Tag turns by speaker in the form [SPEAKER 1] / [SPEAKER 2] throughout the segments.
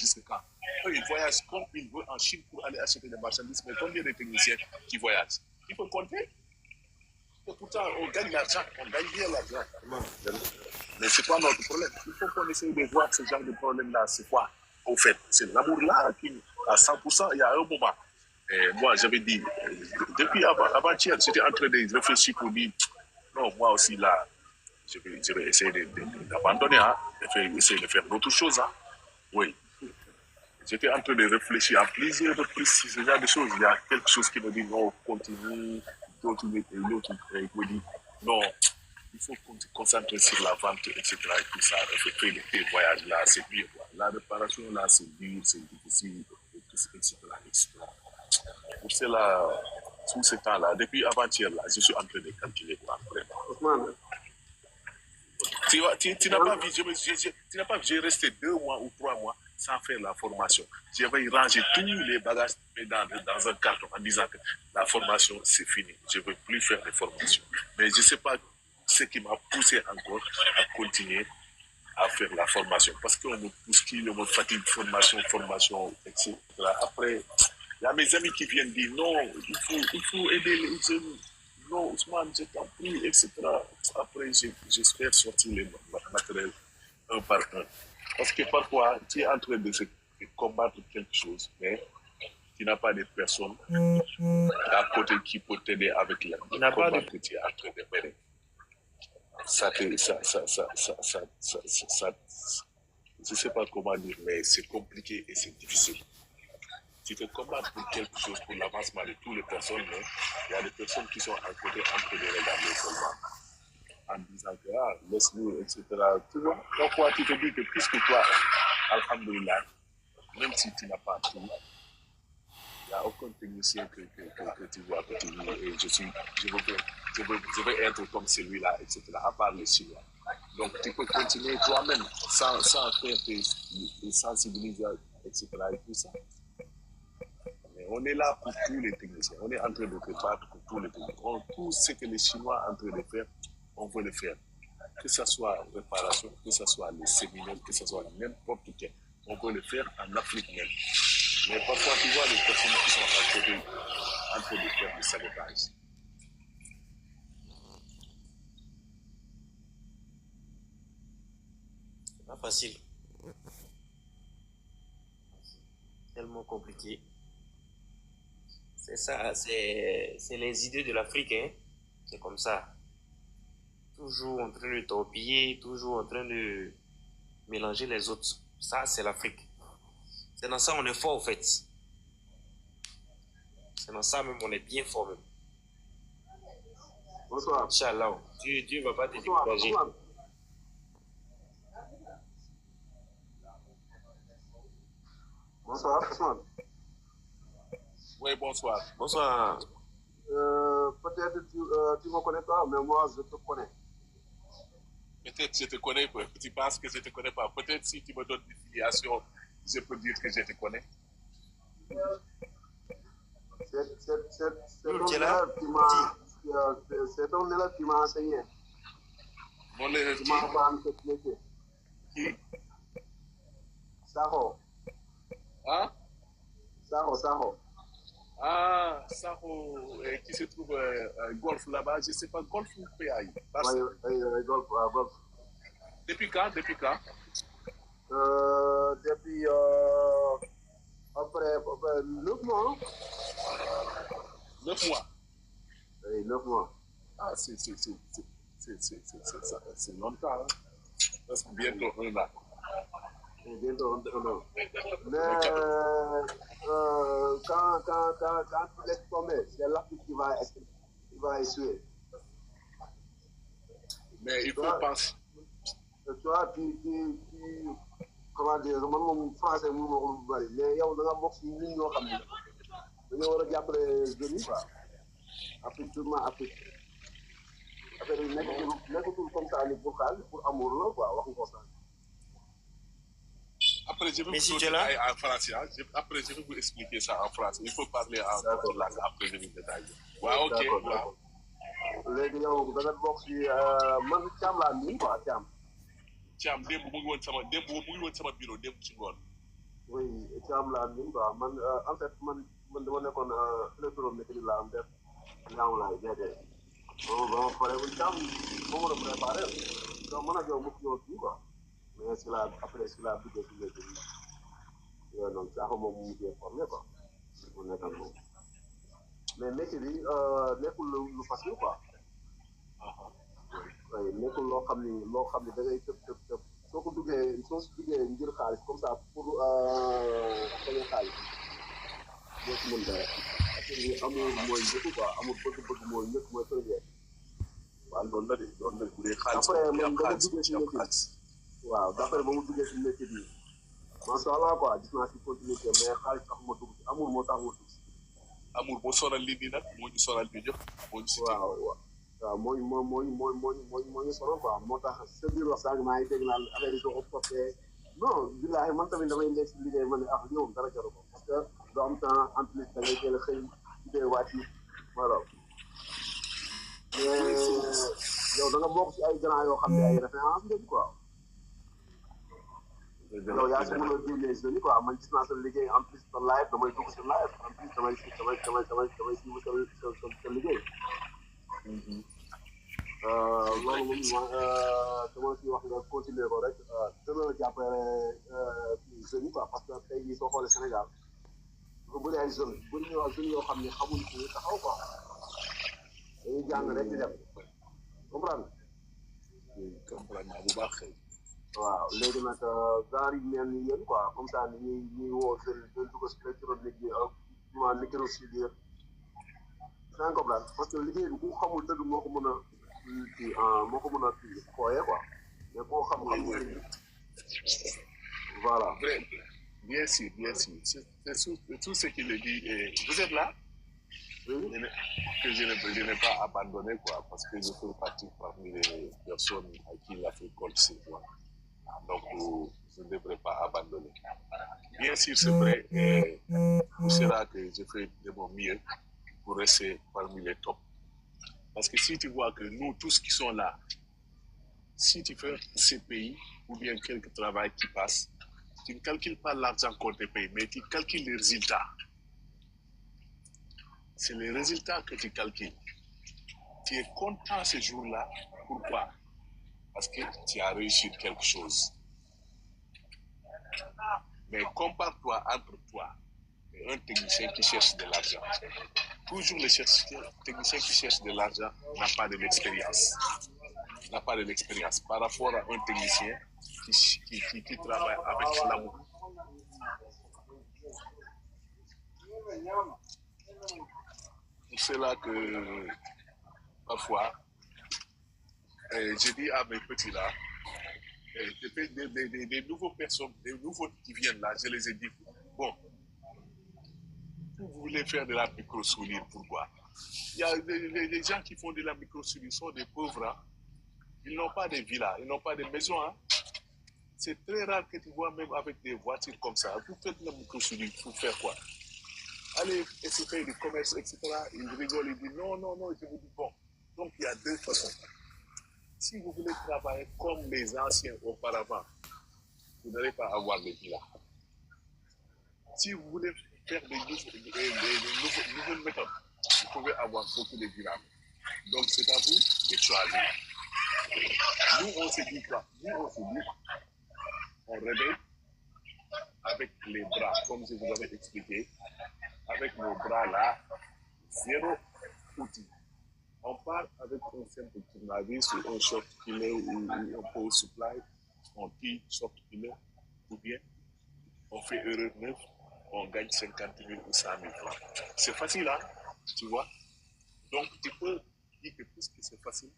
[SPEAKER 1] jusqu'à quand? Ils voyagent comme ils veulent en Chine pour aller acheter des marchandises, mais combien de techniciens qui voyagent? Il faut compter. Et pourtant, on gagne l'argent, on gagne bien l'argent. Mais c'est pas notre problème. Il faut qu'on essaye de voir ce genre de problème-là. C'est quoi? Au fait, c'est l'amour-là qui, à 100%, il y a un moment. Et moi, j'avais dit, depuis avant-hier, j'étais en train de réfléchir pour dire, non, moi aussi, là, je vais essayer d'abandonner, hein, essayer de faire d'autres choses. Hein. Oui. J'étais en train de réfléchir à plusieurs reprises sur ce genre de choses. Il y a quelque chose qui me dit non, continue, d'autres me dit non, il faut qu'on se concentre sur la vente, etc. Et tout ça, effectuer des voyages là, c'est mieux. La réparation là, c'est dur, c'est difficile, etc. Pour cela, tout ce temps-là, depuis avant-hier, là, je suis en train de calculer quoi, vraiment. Tu n'as pas vu, tu n'as pas vu, j'ai resté 2 mois ou 3 mois sans faire la formation. J'avais rangé tous les bagages dans un carton en disant que la formation, c'est fini. Je ne veux plus faire de formation. Mais je ne sais pas ce qui m'a poussé encore à continuer à faire la formation. Parce qu'on me pousse, on me fatigue, formation, etc. Après, il y a mes amis qui viennent dire non, il faut aider les jeunes. Non, Ousmane, je t'en prie, etc. Après, j'espère sortir les matériels un par un. Parce que parfois, tu es en train de combattre quelque chose, mais tu n'as pas de personne à côté qui peut t'aider avec le combat que tu es en train de mener. Je ne sais pas comment dire, mais c'est compliqué et c'est difficile. Tu te combats pour quelque chose, pour l'avancement de toutes les personnes, mais il y a des personnes qui sont à côté en train de regarder seulement, en disant que, ah, laisse-nous, etc. Tu vois, parfois tu te dis que puisque toi, alhamdoulilah, même si tu n'as pas tout, il n'y a aucun technicien que tu vois que tu dis, et je veux être comme celui-là, etc., à part les Chinois. Donc tu peux continuer toi-même sans faire tes sensibilisations, etc., et tout ça. On est là pour tous les techniciens. On est en train de se battre pour tous les techniciens. Tout ce que les Chinois sont en train de faire, on veut le faire. Que ce soit réparation, que ce soit les séminaires, que ce soit n'importe quel. On veut le faire en Afrique même. Mais parfois, tu vois des personnes qui sont en train de faire du sabotage.
[SPEAKER 2] C'est pas facile. Tellement compliqué. C'est ça, c'est les idées de l'Afrique, hein. C'est comme ça. Toujours en train de torpiller, toujours en train de mélanger les autres. Ça, c'est l'Afrique. C'est dans ça qu'on est fort, en fait. C'est dans ça même on est bien fort, même.
[SPEAKER 3] Bonsoir.
[SPEAKER 2] Inch'Allah. Dieu va pas te décourager.
[SPEAKER 3] Bonsoir, Ousmane.
[SPEAKER 1] Oui, bonsoir.
[SPEAKER 2] Bonsoir.
[SPEAKER 3] Peut-être tu ne me connais pas, mais moi, je te connais.
[SPEAKER 1] Peut-être je te connais, tu penses que je ne te connais pas. Peut-être si tu me donnes une filiation, je peux dire que je te connais.
[SPEAKER 3] C'est ton élève qui m'a enseigné.
[SPEAKER 1] Mon élève
[SPEAKER 3] qui m'a appris ce métier.
[SPEAKER 1] Qui?
[SPEAKER 3] Saho.
[SPEAKER 1] Hein?
[SPEAKER 3] Saho.
[SPEAKER 1] Ah, Saho, qui se trouve golf là-bas, je ne sais pas, golf ou PAI?
[SPEAKER 3] Oui, golf.
[SPEAKER 1] Depuis quand?
[SPEAKER 3] Depuis après 9 mois.
[SPEAKER 1] 9 mois?
[SPEAKER 3] Oui, 9 mois.
[SPEAKER 1] Ah, c'est longtemps, hein? Parce que bientôt 1 an.
[SPEAKER 3] Bientôt 1 an. Mais quand tu laisses tomber, c'est l'Afrique qui va essuyer.
[SPEAKER 1] Mais il faut penser.
[SPEAKER 3] Toi, comment dire, mon français, mais il y a un box qui est là. Il y a un gars qui est venu, Afrique, Après, il y a comme ça, les vocales pour amour, quoi,
[SPEAKER 1] Après, je vais vous détailler en français. Après, je vais vous expliquer ça en français. Il faut parler en votre langue. Après, je vais vous détailler. Ouais, ok.
[SPEAKER 3] Léegi yow da nga bokk ci man Thiam laa nii quoi Thiam.
[SPEAKER 1] Thiam démb mu ngi woon sama bureau démb ci ngoon.
[SPEAKER 3] Oui Thiam laa nuyu quoi man en fait man dama nekkoon électromécanique laa am def ñaaw laay jeexee ba ma pare ba Thiam moo mën a préparé donc mën a jox mu ñëw kii quoi mais si la après si la duggee si métier bi yooyu noonu saako moom mu mujjee formé quoi mu nekk ak moom mais métier bi nekkul lu facile quoi oui nekkul loo xam ni da ngay tëb soo ko duggee soo si duggee ngir xaalis comme ça pour xëy xaalis doo si mën dara affaire bi amul mooy njëkk quoi amul bëgg-bëgg mooy njëkk mooy première.
[SPEAKER 1] waaw loolu la de loolu la bu dee xaalis
[SPEAKER 3] après man ba ma duggee si métier bi waaw d'après ba ma duggee si métier bi macha allah quoi gis naa si continuité mais xaalis tax ma dugg si amul moo tax ma dugg si.
[SPEAKER 1] amul boo sonal lii nii nag moo ñu sonal bi jox moo ñu si
[SPEAKER 3] waaw waaw moo ñu sonal quoi moo tax sa biir wax sànq maa ngi dégg naan affaire yi soo ko toppee non billahi man tamit damay nekk si liggéey ma ne ah yow dara jaru ko parce que doo am temps en plus da ngay teel a xëy liggéey wàcc voilà mais yow da nga bokk si ay grand yoo xam ne ay référence ngeen quoi yow yaa si mën a génnee jeunes yi quoi man gis naa sa liggéey en plus sa live damay dugg sa live en plus damay suivre sa liggéey loolu moom dama si wax nga continuer ko rek gën a jàppale jeunes yi quoi parce que tey jii soo xoolee Sénégal dafa bëri ay jeunes yoo xam ne xamuñ fi taxaw quoi dañuy jàng rek di dem comprendre
[SPEAKER 1] naa bu baax xëy
[SPEAKER 3] waaw léegi nag genre yi mel ni yéen quoi comme ça ni ñuy woo jeunes yi dugg si électronique bi ma microsoudure sans comprendre parce que liggéey bi ku xamul dëgg moo ko mën a kii fooyee quoi mais koo xam voilà.
[SPEAKER 1] Bien sûr c'est tout ce qu'il dit et vous êtes là. Oui. Que je n'ai pas abandonné quoi parce que je fais partie parmi les personnes à qui l'Afrique compte sur moi. Donc je ne devrais pas abandonner. Bien sûr c'est vrai et tout sera que je fais de mon mieux pour rester parmi les tops. Parce que si tu vois que nous tous qui sont là, si tu fais CPI ou bien quelque travail qui passe, tu ne calcules pas l'argent qu'on te paye, mais tu calcules les résultats. C'est les résultats que tu calcules. Tu es content ce jour-là. Pourquoi? Parce que tu as réussi quelque chose. Mais compare-toi entre toi et un technicien qui cherche de l'argent. Toujours le technicien qui cherche de l'argent n'a pas de l'expérience. N'a pas de l'expérience par rapport à un technicien qui travaille avec l'amour. C'est là que parfois, je dis à mes petits là, des nouveaux personnes, des nouveaux qui viennent là, je les ai dit, bon, vous voulez faire de la microsoudure, pourquoi? Il y a les gens qui font de la microsoudure sont des pauvres, hein? Ils n'ont pas de villas, ils n'ont pas de maisons. Hein? C'est très rare que tu vois même avec des voitures comme ça. Vous faites la microsoudure pour faire quoi? Allez essayer de faire du commerce, etc. Ils rigolent, ils disent non, je vous dis bon. Donc il y a deux façons. Si vous voulez travailler comme les anciens auparavant, vous n'allez pas avoir de villas. Si vous voulez faire des nouvelles méthodes, vous pouvez avoir beaucoup de villas. Donc c'est à vous de choisir. Nous, on se dit quoi? Nous, on se dit, on réveille avec les bras, comme je vous avais expliqué, avec nos bras là, zéro outil. On part avec un simple tournevis ou un short filet ou un power supply, on tire short filet, ou bien on fait erreur neuve, on gagne 50 000 ou 100 000 francs. C'est facile, hein, tu vois? Donc, tu peux dire que puisque c'est facile,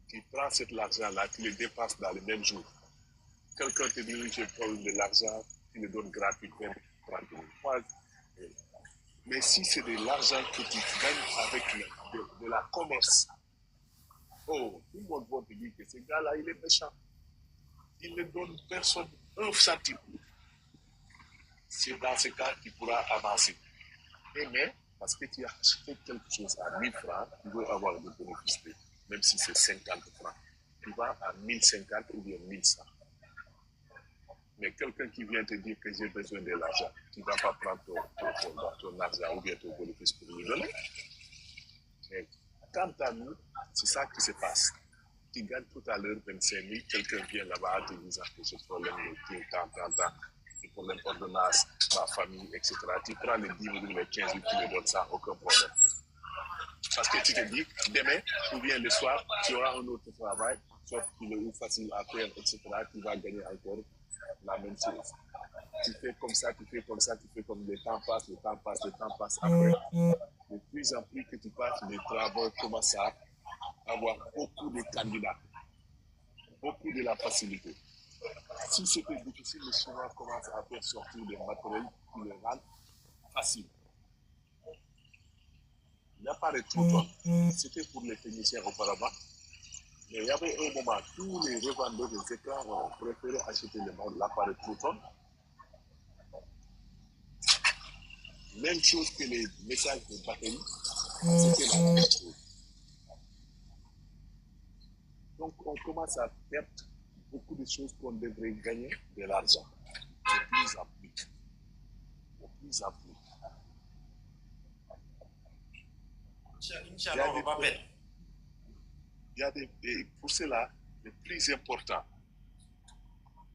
[SPEAKER 1] tu prends cet argent-là, tu le dépasses dans le même jour. Quelqu'un te dit, je prends de l'argent, tu le donnes gratuitement, 30 000. Mais si c'est de l'argent que tu gagnes avec de la commerce, oh, tout le monde va te dire que ce gars-là, il est méchant. Il ne donne personne un centime. C'est dans ce cas qu'il pourra avancer. Mais, parce que tu as acheté quelque chose à 1000 francs, tu veux avoir des bénéfices, même si c'est 50 francs. Tu vas à 1050 ou bien 1100. Mais quelqu'un qui vient te dire que j'ai besoin de l'argent, tu ne vas pas prendre ton argent ou bien ton bénéfice pour lui donner. Mais quant à nous, c'est ça qui se passe. Tu gagnes tout à l'heure 25 000, quelqu'un vient là-bas te disant que j'ai problème de tant, j'ai problème d'ordonnance, ma famille, etc. Tu prends les 10 000 ou les 15 000, tu me donnes ça, aucun problème. Parce que tu te dis, demain ou bien le soir, tu auras un autre travail, soit qu'il est facile à faire, etc. Tu vas gagner encore la même chose. Tu fais comme ça, tu fais comme ça, tu fais comme le temps passe, le temps passe, le temps passe. Après, de plus en plus que tu passes, les travaux commencent à avoir beaucoup de candidats, beaucoup de la facilité. Si c'était difficile, les Chinois commencent à faire sortir des matériels qui les rendent faciles. Il n'y a pas de tout. C'était pour les techniciens auparavant. Mais il y avait un moment, tous les revendeurs des écrans ont préféré acheter l'appareil Proton. Même chose que les messages de batterie, c'était la même chose. Donc on commence à perdre beaucoup de choses qu'on devrait gagner de l'argent. De plus en plus. De plus en plus.
[SPEAKER 2] Inch'Allah, on va perdre.
[SPEAKER 1] Il y a et pour cela, le plus important,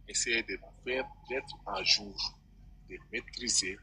[SPEAKER 1] essayer de faire d'être un jour, de maîtriser